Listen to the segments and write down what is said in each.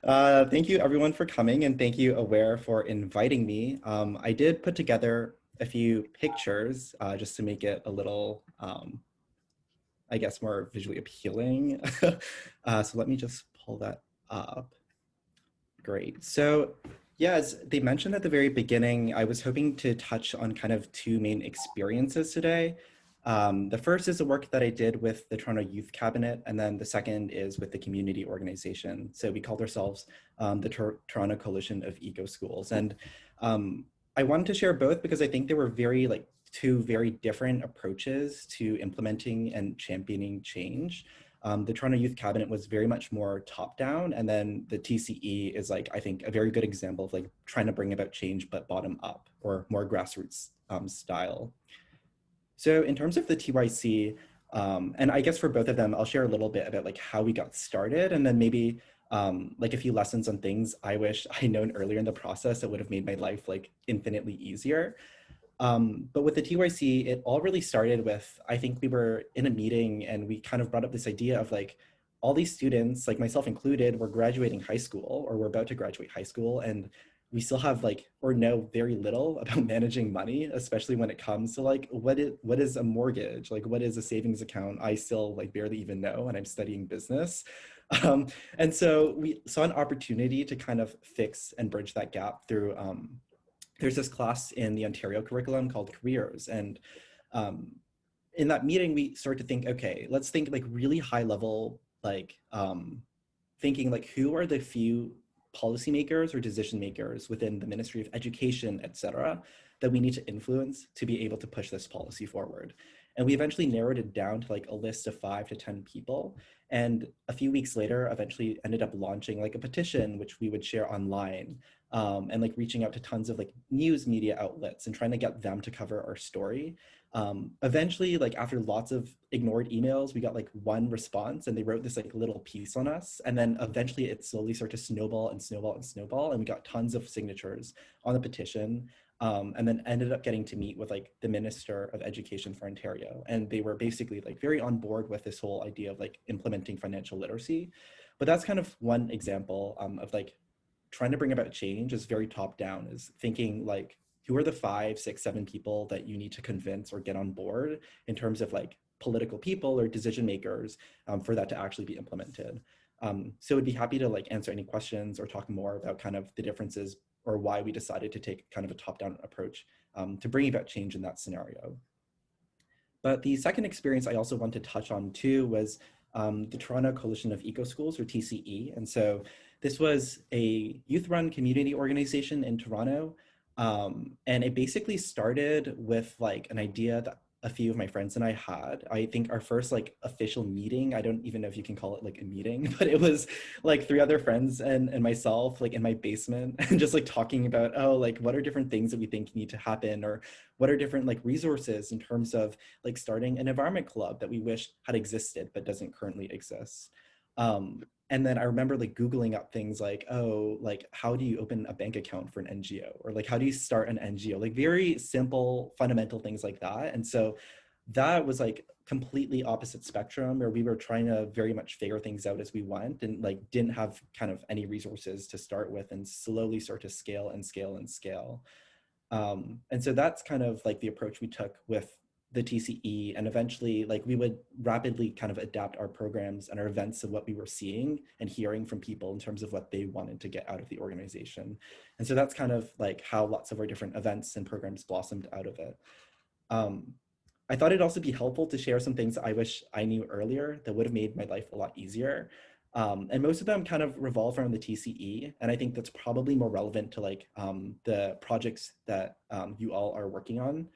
Thank you everyone for coming, and thank you Aware for inviting me. I did put together a few pictures just to make it a little, I guess, more visually appealing. So let me just pull that up. Great. So yeah, as they mentioned at the very beginning, I was hoping to touch on kind of two main experiences today. The first is the work that I did with the Toronto Youth Cabinet, and then the second is with the community organization. So we called ourselves the Toronto Coalition of EcoSchools. And I wanted to share both because I think they were two very different approaches to implementing and championing change. The Toronto Youth Cabinet was very much more top down, and then the TCE is like, I think, a very good example of like trying to bring about change but bottom up, or more grassroots style. So in terms of the TYC, and I guess for both of them, I'll share a little bit about like how we got started, and then maybe like a few lessons on things I wish I'd known earlier in the process that would have made my life like infinitely easier. But with the TYC, it all really started with, I think we were in a meeting and we kind of brought up this idea of like, all these students, like myself included, were graduating high school or we're about to graduate high school. And we still have like, or know very little about managing money, especially when it comes to like, what is a mortgage? Like, what is a savings account? I still like barely even know, and I'm studying business. Um, and so we saw an opportunity to kind of fix and bridge that gap through there's this class in the Ontario curriculum called Careers. And in that meeting, we start to think, okay, let's think like really high level, like thinking like who are the few policymakers or decision makers within the Ministry of Education, et cetera, that we need to influence to be able to push this policy forward. And we eventually narrowed it down to like a list of 5 to 10 people. And a few weeks later, eventually ended up launching like a petition, which we would share online, and like reaching out to tons of like news media outlets and trying to get them to cover our story. Eventually, like after lots of ignored emails, we got like one response, and they wrote this like little piece on us. And then eventually it slowly started to snowball and snowball and snowball. And we got tons of signatures on the petition. And then ended up getting to meet with like the Minister of Education for Ontario. And they were basically like very on board with this whole idea of like implementing financial literacy. But that's kind of one example of like trying to bring about change is very top down, is thinking like, who are the 5, 6, 7 people that you need to convince or get on board in terms of like political people or decision makers for that to actually be implemented. So I'd be happy to like answer any questions or talk more about kind of the differences or why we decided to take kind of a top-down approach to bring about change in that scenario. But the second experience I also want to touch on too was the Toronto Coalition of EcoSchools, or TCE. And so this was a youth-run community organization in Toronto. And it basically started with like an idea that a few of my friends and I had. I think our first like official meeting, I don't even know if you can call it like a meeting, but it was like 3 other friends and myself like in my basement and just like talking about, oh, like what are different things that we think need to happen, or what are different like resources in terms of like starting an environment club that we wish had existed but doesn't currently exist. And then I remember like Googling up things like, oh, like how do you open a bank account for an NGO? Or like how do you start an NGO? Like very simple, fundamental things like that. And so that was like completely opposite spectrum, where we were trying to very much figure things out as we went and like didn't have kind of any resources to start with, and slowly start to scale and scale and scale. And so that's kind of like the approach we took with the TCE, and eventually like we would rapidly kind of adapt our programs and our events to what we were seeing and hearing from people in terms of what they wanted to get out of the organization. And so that's kind of like how lots of our different events and programs blossomed out of it. I thought it'd also be helpful to share some things I wish I knew earlier that would have made my life a lot easier. And most of them kind of revolve around the TCE. And I think that's probably more relevant to like the projects that you all are working on.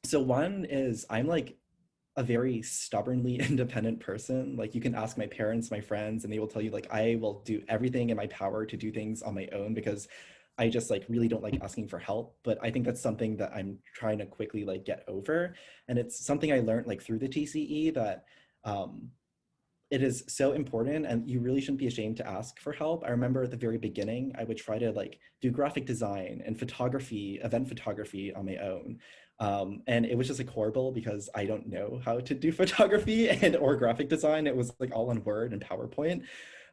So one is I'm like a very stubbornly independent person. Like you can ask my parents, my friends, and they will tell you like I will do everything in my power to do things on my own, because I just like really don't like asking for help. But I think that's something that I'm trying to quickly like get over. And it's something I learned like through the TCE, that it is so important and you really shouldn't be ashamed to ask for help. I remember at the very beginning, I would try to like do graphic design and photography, event photography on my own. And it was just like horrible because I don't know how to do photography and or graphic design. It was like all on Word and PowerPoint.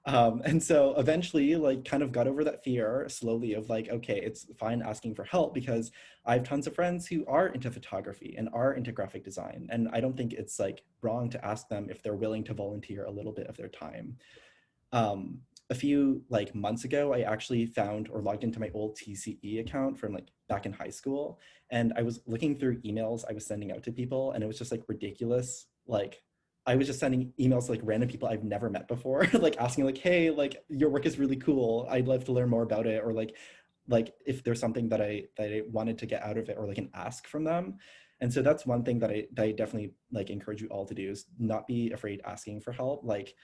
And so eventually like kind of got over that fear slowly of like, okay, it's fine asking for help because I have tons of friends who are into photography and are into graphic design. And I don't think it's like wrong to ask them if they're willing to volunteer a little bit of their time. Um, a few like months ago, I actually found or logged into my old TCE account from like back in high school. And I was looking through emails I was sending out to people, and it was just like ridiculous. Like I was just sending emails to like random people I've never met before, like asking like, hey, like your work is really cool. I'd love to learn more about it. Or like if there's something that I wanted to get out of it or like an ask from them. And so that's one thing that I definitely like encourage you all to do is not be afraid asking for help. Like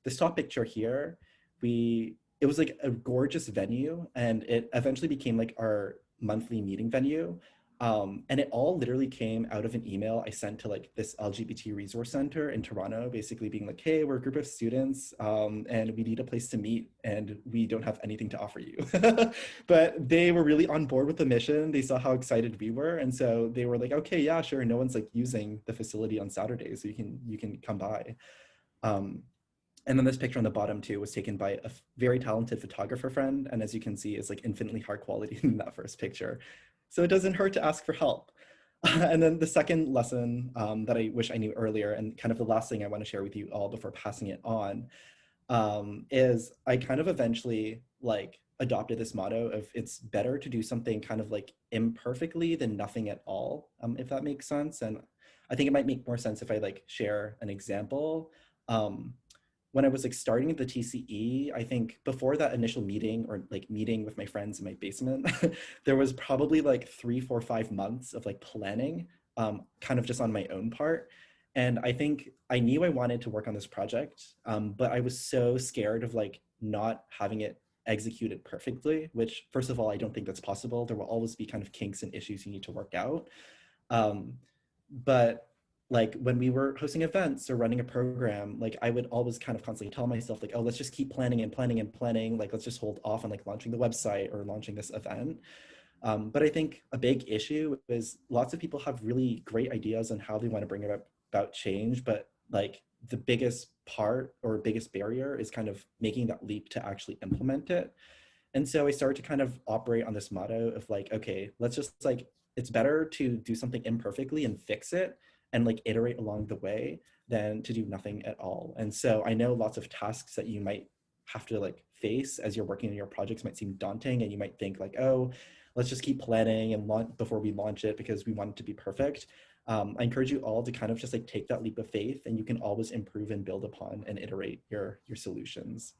this top picture here, it was like a gorgeous venue, and it eventually became like our monthly meeting venue. And it all literally came out of an email I sent to like this LGBT resource center in Toronto, basically being like, hey, we're a group of students and we need a place to meet and we don't have anything to offer you. But they were really on board with the mission. They saw how excited we were. And so they were like, okay, yeah, sure. No one's like using the facility on Saturdays, so you can come by. Um, and then this picture on the bottom too was taken by a very talented photographer friend. And as you can see, is like infinitely higher quality than that first picture. So it doesn't hurt to ask for help. And then the second lesson that I wish I knew earlier, and kind of the last thing I want to share with you all before passing it on, is I kind of eventually like adopted this motto of it's better to do something kind of like imperfectly than nothing at all, if that makes sense. And I think it might make more sense if I like share an example. Um, when I was like starting the TCE, I think before that initial meeting or like meeting with my friends in my basement, there was probably like 3, 4, 5 months of like planning, kind of just on my own part. And I think I knew I wanted to work on this project, but I was so scared of like not having it executed perfectly, which first of all, I don't think that's possible. There will always be kind of kinks and issues you need to work out. Um, but like when we were hosting events or running a program, like I would always kind of constantly tell myself like, oh, let's just keep planning and planning and planning. Like, let's just hold off on like launching the website or launching this event. But I think a big issue is lots of people have really great ideas on how they want to bring about change, but like the biggest part or biggest barrier is kind of making that leap to actually implement it. And so I started to kind of operate on this motto of like, okay, let's just like, it's better to do something imperfectly and fix it and like iterate along the way than to do nothing at all. And so I know lots of tasks that you might have to like face as you're working on your projects might seem daunting, and you might think like, oh, let's just keep planning and launch before we launch it because we want it to be perfect. I encourage you all to kind of just like take that leap of faith, and you can always improve and build upon and iterate your solutions.